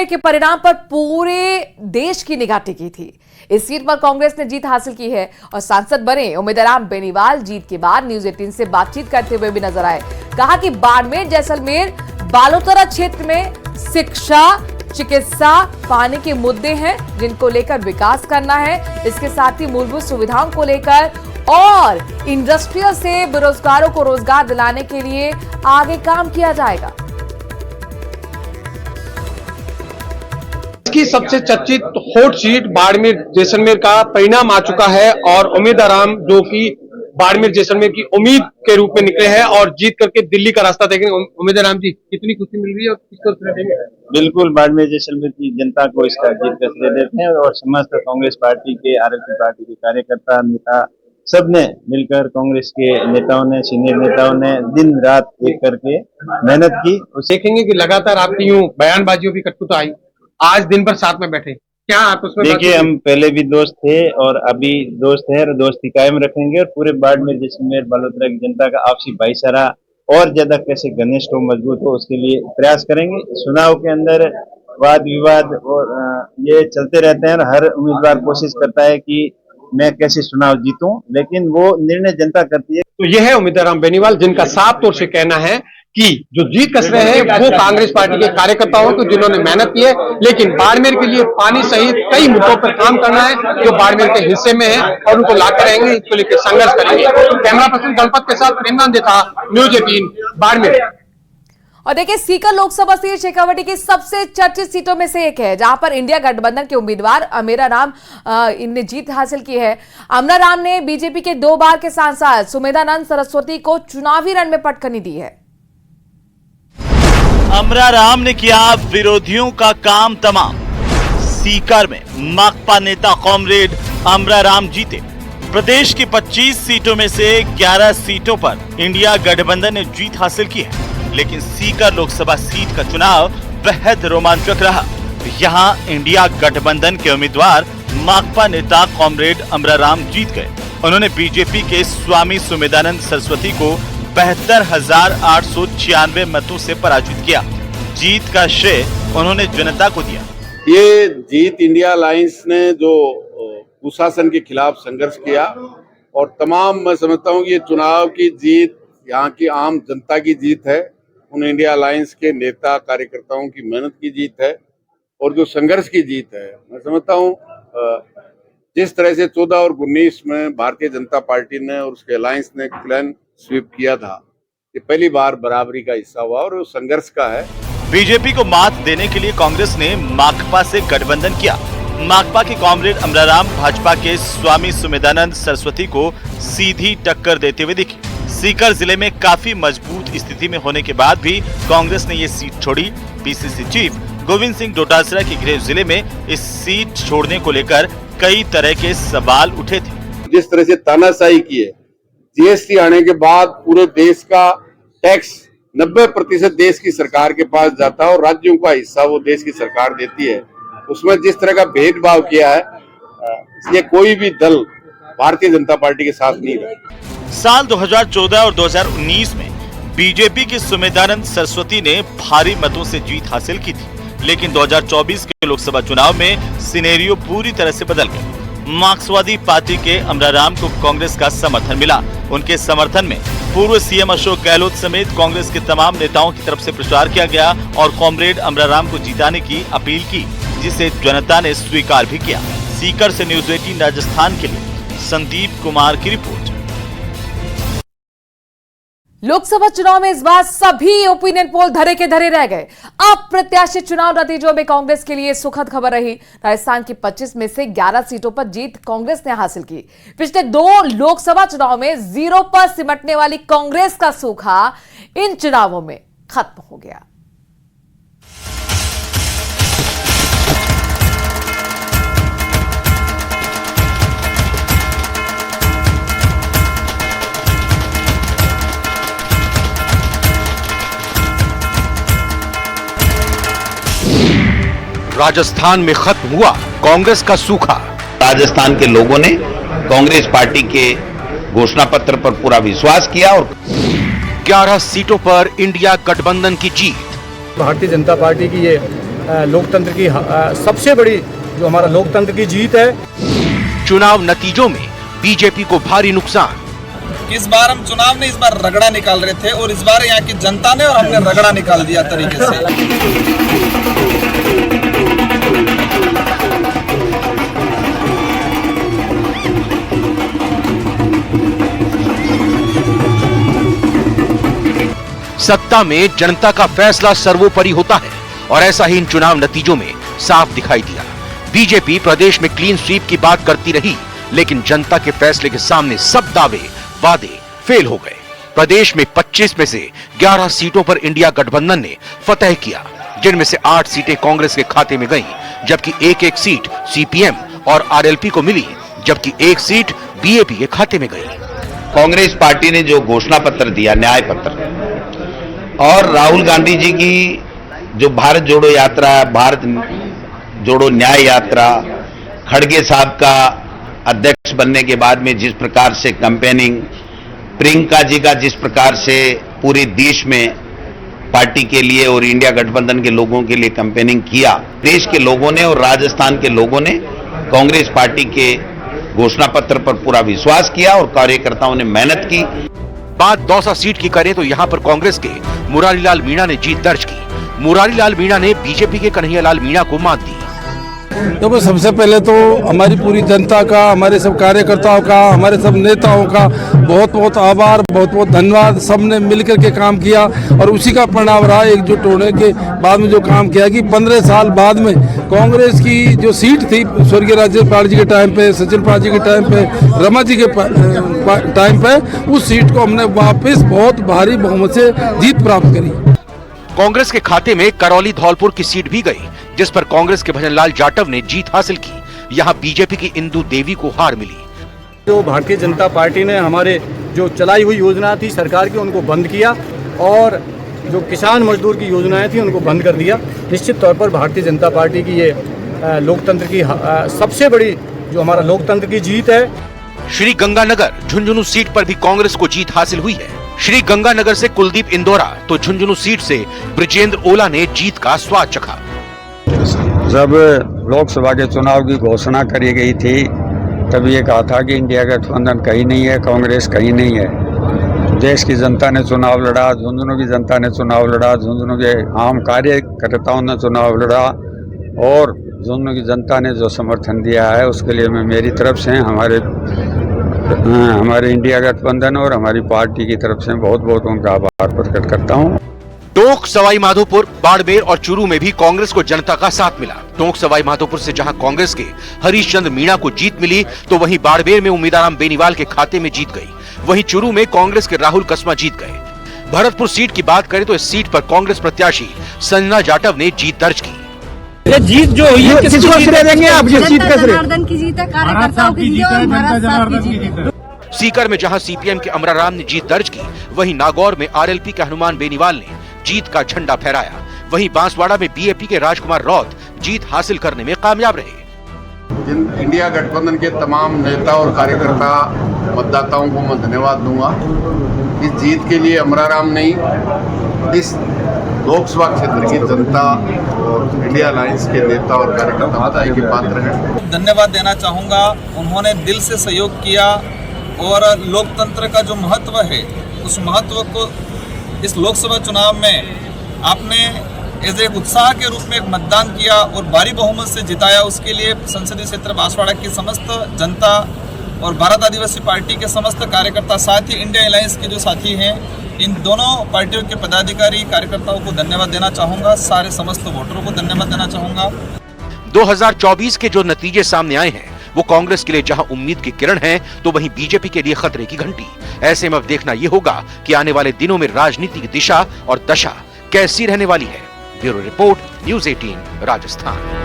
जैसलमेर के परिणाम पर पूरे देश की निगाह टिकी थी। इस सीट पर कांग्रेस ने जीत हासिल की है और सांसद बने उम्मीदवार बेनीवाल जीत के बाद न्यूज 18 से बातचीत करते हुए भी नजर आए। कहा कि बाड़मेर जैसलमेर बालोतरा क्षेत्र में शिक्षा, चिकित्सा, पानी के मुद्दे हैं जिनको लेकर विकास करना है। इसके साथ ही मूलभूत सुविधाओं को लेकर और इंडस्ट्रियल से बेरोजगारों को रोजगार दिलाने के लिए आगे काम किया जाएगा। की सबसे चर्चित हॉट सीट बाड़मेर जैसलमेर का परिणाम आ चुका है और उम्मीदवार जो कि बाड़मेर जैसलमेर की उम्मीद के रूप में निकले हैं और जीत करके दिल्ली का रास्ता देखेंगे। उम्मीदवार जी, कितनी खुशी मिल रही है और किसको श्रेय देंगे? बिल्कुल, बाड़मेर जैसलमेर की जनता को इसका जीत का श्रेय देते हैं और समस्त कांग्रेस पार्टी के, आरएलपी पार्टी के कार्यकर्ता, नेता सबने मिलकर, कांग्रेस के नेताओं ने, सीनियर नेताओं ने दिन रात एक करके मेहनत की। देखेंगे कि लगातार आपकी यूं बयानबाजियों की कटुता आई, आज दिन भर साथ में बैठे, क्या आप उसमें? देखिए, हम पहले भी दोस्त थे और अभी दोस्त है और दोस्ती कायम रखेंगे और पूरे बाड़मेर जैसलमेर बालोतरा की जनता का आपसी भाईचारा और ज्यादा कैसे घनिष्ठ हो, मजबूत हो, उसके लिए प्रयास करेंगे। चुनाव के अंदर वाद विवाद और ये चलते रहते हैं और हर उम्मीदवार कोशिश करता है कि मैं कैसे चुनाव जीतूं, लेकिन वो निर्णय जनता करती है। तो यह है उम्मीदवार बेनीवाल, जिनका साफ तौर से कहना है कि जो जीत का श्रेय है वो कांग्रेस पार्टी के कार्यकर्ताओं को, जिन्होंने मेहनत की है, लेकिन बाड़मेर के लिए पानी सहित कई मुद्दों पर काम करना है जो बाड़मेर के हिस्से में है और उनको लाते रहेंगे, इसको लेकर संघर्ष करेंगे। कैमरा पर्सन गणपत के साथ प्रेमदान देता, न्यूज 18 बाड़मेर। और देखिए, सीकर लोकसभा सीट शेखावटी की सबसे चर्चित सीटों में से एक है, जहां पर इंडिया गठबंधन के उम्मीदवार अमेरा राम इनने जीत हासिल की है। अमरा राम ने बीजेपी के 2 बार के सांसद सुमेधानंद सरस्वती को चुनावी रण में पटखनी दी है। अमरा राम ने किया विरोधियों का काम तमाम। सीकर में माकपा नेता कॉमरेड अमरा राम जीते। प्रदेश की 25 सीटों में से 11 सीटों पर इंडिया गठबंधन ने जीत हासिल की है, लेकिन सीकर लोकसभा सीट का चुनाव बेहद रोमांचक रहा। यहां इंडिया गठबंधन के उम्मीदवार माकपा नेता कॉमरेड अमरा राम जीत गए। उन्होंने बीजेपी के स्वामी सुमेधानंद सरस्वती को 72,896 मतों से पराजित किया। जीत का श्रेय उन्होंने जनता को दिया। ये जीत इंडिया अलायंस ने जो कुशासन के खिलाफ संघर्ष किया और तमाम, मैं समझता हूँ कि ये चुनाव की जीत यहाँ की आम जनता की जीत है, उन इंडिया अलायंस के नेता कार्यकर्ताओं की मेहनत की जीत है और जो संघर्ष की जीत है। मैं समझता हूँ जिस तरह से 14 और 19 में भारतीय जनता पार्टी ने और उसके अलायंस ने क्लीन स्वीप किया था, ये पहली बार बराबरी का हिस्सा हुआ और वो संघर्ष का है। बीजेपी को मात देने के लिए कांग्रेस ने माकपा से गठबंधन किया। माकपा के कॉमरेड अमरा राम भाजपा के स्वामी सुमेधानंद सरस्वती को सीधी टक्कर देते हुए दिखे। सीकर जिले में काफी मजबूत स्थिति में होने के बाद भी कांग्रेस ने ये सीट छोड़ी। पीसीसी चीफ गोविंद सिंह डोटासरा के गृह जिले में इस सीट छोड़ने को लेकर कई तरह के सवाल उठे थे। जिस तरह से तानाशाही की है, जीएसटी आने के बाद पूरे देश का टैक्स 90% देश की सरकार के पास जाता है और राज्यों का हिस्सा वो देश की सरकार देती है, उसमें जिस तरह का भेदभाव किया है, इसलिए कोई भी दल भारतीय जनता पार्टी के साथ नहीं रहा। साल 2014 और 2019 में बीजेपी के सुमेधानंद सरस्वती ने भारी मतों से जीत हासिल की थी, लेकिन 2024 के लोकसभा चुनाव में सिनेरियो पूरी तरह से बदल गया। मार्क्सवादी पार्टी के अमरा राम को कांग्रेस का समर्थन मिला। उनके समर्थन में पूर्व सीएम अशोक गहलोत समेत कांग्रेस के तमाम नेताओं की तरफ से प्रचार किया गया और कॉमरेड अमरा राम को जिताने की अपील की, जिसे जनता ने स्वीकार भी किया। सीकर से न्यूज 18 राजस्थान के लिए संदीप कुमार की रिपोर्ट। लोकसभा चुनाव में इस बार सभी ओपिनियन पोल धरे के धरे रह गए। अप्रत्याशित चुनाव नतीजों में कांग्रेस के लिए सुखद खबर रही। राजस्थान की 25 में से 11 सीटों पर जीत कांग्रेस ने हासिल की। पिछले 2 लोकसभा चुनाव में 0 पर सिमटने वाली कांग्रेस का सूखा इन चुनावों में खत्म हो गया। राजस्थान में खत्म हुआ कांग्रेस का सूखा। राजस्थान के लोगों ने कांग्रेस पार्टी के घोषणा पत्र पर पूरा विश्वास किया और 11 सीटों पर इंडिया गठबंधन की जीत। भारतीय जनता पार्टी की ये लोकतंत्र की सबसे बड़ी जो हमारा लोकतंत्र की जीत है। चुनाव नतीजों में बीजेपी को भारी नुकसान। इस बार हम चुनाव में इस बार रगड़ा निकाल रहे थे और इस बार यहाँ की जनता ने और हमने रगड़ा निकाल दिया तरीके से। सत्ता में जनता का फैसला सर्वोपरि होता है और ऐसा ही इन चुनाव नतीजों में साफ दिखाई दिया। बीजेपी प्रदेश में क्लीन स्वीप की बात करती रही, लेकिन जनता के फैसले के सामने सब दावे वादे फेल हो गए। प्रदेश में 25 में से 11 सीटों पर इंडिया गठबंधन ने फतह किया, जिनमें से 8 सीटें कांग्रेस के खाते में गईं, जबकि एक सीट सीपीएम और आरएलपी को मिली, जबकि 1 सीट बीएपी के खाते में गई। कांग्रेस पार्टी ने जो घोषणा पत्र दिया, न्याय पत्र, और राहुल गांधी जी की जो भारत जोड़ो यात्रा, भारत जोड़ो न्याय यात्रा, खड़गे साहब का अध्यक्ष बनने के बाद में जिस प्रकार से कैंपेनिंग, प्रियंका जी का जिस प्रकार से पूरे देश में पार्टी के लिए और इंडिया गठबंधन के लोगों के लिए कैंपेनिंग किया, देश के लोगों ने और राजस्थान के लोगों ने कांग्रेस पार्टी के घोषणा पत्र पर पूरा विश्वास किया और कार्यकर्ताओं ने मेहनत की। बात दौसा सीट की करें तो यहां पर कांग्रेस के मुरारीलाल मीणा ने जीत दर्ज की। मुरारीलाल मीणा ने बीजेपी के कन्हैयालाल मीणा को मात दी। तो सबसे पहले तो हमारी पूरी जनता का, हमारे सब कार्यकर्ताओं का, हमारे सब नेताओं का बहुत बहुत आभार, बहुत बहुत धन्यवाद। सबने मिलकर के काम किया और उसी का परिणाम रहा एकजुट होने के बाद में जो काम किया कि 15 साल बाद में कांग्रेस की जो सीट थी स्वर्गीय राज्यपाल जी के टाइम पे, सचिन पाल जी के टाइम पे, रमा जी के टाइम पे, उस सीट को हमने वापस बहुत भारी बहुमत से जीत प्राप्त करी। कांग्रेस के खाते में करौली धौलपुर की सीट भी गई, जिस पर कांग्रेस के भजनलाल जाटव ने जीत हासिल की। यहां बीजेपी की इंदु देवी को हार मिली। जो भारतीय जनता पार्टी ने हमारे जो चलाई हुई योजना थी सरकार की, उनको बंद किया और जो किसान मजदूर की योजनाएं थी उनको बंद कर दिया। निश्चित तौर पर भारतीय जनता पार्टी की ये लोकतंत्र की सबसे बड़ी जो हमारा लोकतंत्र की जीत है। श्री गंगानगर झुंझुनू सीट पर भी कांग्रेस को जीत हासिल हुई है। श्री गंगानगर से कुलदीप इंदौरा तो झुंझुनू सीट से ब्रिजेंद्र ओला ने जीत का स्वाद चखा। जब लोकसभा के चुनाव की घोषणा करी गई थी तब ये कहा था कि इंडिया गठबंधन कहीं नहीं है, कांग्रेस कहीं नहीं है। देश की जनता ने चुनाव लड़ा, झुंझुनू की जनता ने चुनाव लड़ा, झुंझुनू के आम कार्यकर्ताओं ने चुनाव लड़ा और झुंझुनू की जनता ने जो समर्थन दिया है उसके लिए मैं मेरी तरफ से हमारे इंडिया गठबंधन और हमारी पार्टी की तरफ से बहुत बहुत उनका आभार प्रकट करता हूँ। टोंक, सवाई माधोपुर, बाड़मेर और चूरू में भी कांग्रेस को जनता का साथ मिला। टोंक सवाई माधोपुर से जहां कांग्रेस के हरीश चंद्र मीणा को जीत मिली, तो वहीं बाड़मेर में उम्मीदवार बेनीवाल के खाते में जीत गई। वहीं चूरू में कांग्रेस के राहुल कसमा जीत गए। भरतपुर सीट की बात करें तो इस सीट पर कांग्रेस प्रत्याशी संजना जाटव ने जीत दर्ज की। ये जीत जो हुई है किसको श्रेय देंगे आप? ये जीत का श्रेय जनार्दन की जीत है, कार्यकर्ताओं की जीत है, महाराज साहब की जीत है। सीकर में जहां सीपीएम के अमराराम ने जीत दर्ज की, वहीं नागौर में आरएलपी के हनुमान बेनीवाल ने जीत का झंडा फहराया। वहीं बांसवाड़ा में बीएपी के राजकुमार रौत जीत हासिल करने में कामयाब रहे। इंडिया गठबंधन के तमाम नेता और कार्यकर्ता मतदाताओं को मैं धन्यवाद दूंगा। इस जीत के लिए अमराराम नहीं, इस लोकसभा क्षेत्र की जनता और इंडिया अलायंस के नेता और कार्यकर्ता बधाई के पात्र हैं। धन्यवाद देना चाहूँगा, उन्होंने दिल से सहयोग किया और लोकतंत्र का जो महत्व है उस महत्व को इस लोकसभा चुनाव में आपने एज एक उत्साह के रूप में एक मतदान किया और भारी बहुमत से जिताया। उसके लिए संसदीय क्षेत्र बांसवाड़ा की समस्त जनता और भारत आदिवासी पार्टी के समस्त कार्यकर्ता, साथ ही इंडिया अलायंस के जो साथी हैं, इन दोनों पार्टियों के पदाधिकारी कार्यकर्ताओं को धन्यवाद देना चाहूँगा। सारे समस्त वोटरों को धन्यवाद देना चाहूँगा। 2024 के जो नतीजे सामने आए हैं वो कांग्रेस के लिए जहां उम्मीद की किरण है, तो वहीं बीजेपी के लिए खतरे की घंटी। ऐसे में अब देखना यह होगा कि आने वाले दिनों में राजनीति की दिशा और दशा कैसी रहने वाली है। Bureau report, news 18 Rajasthan.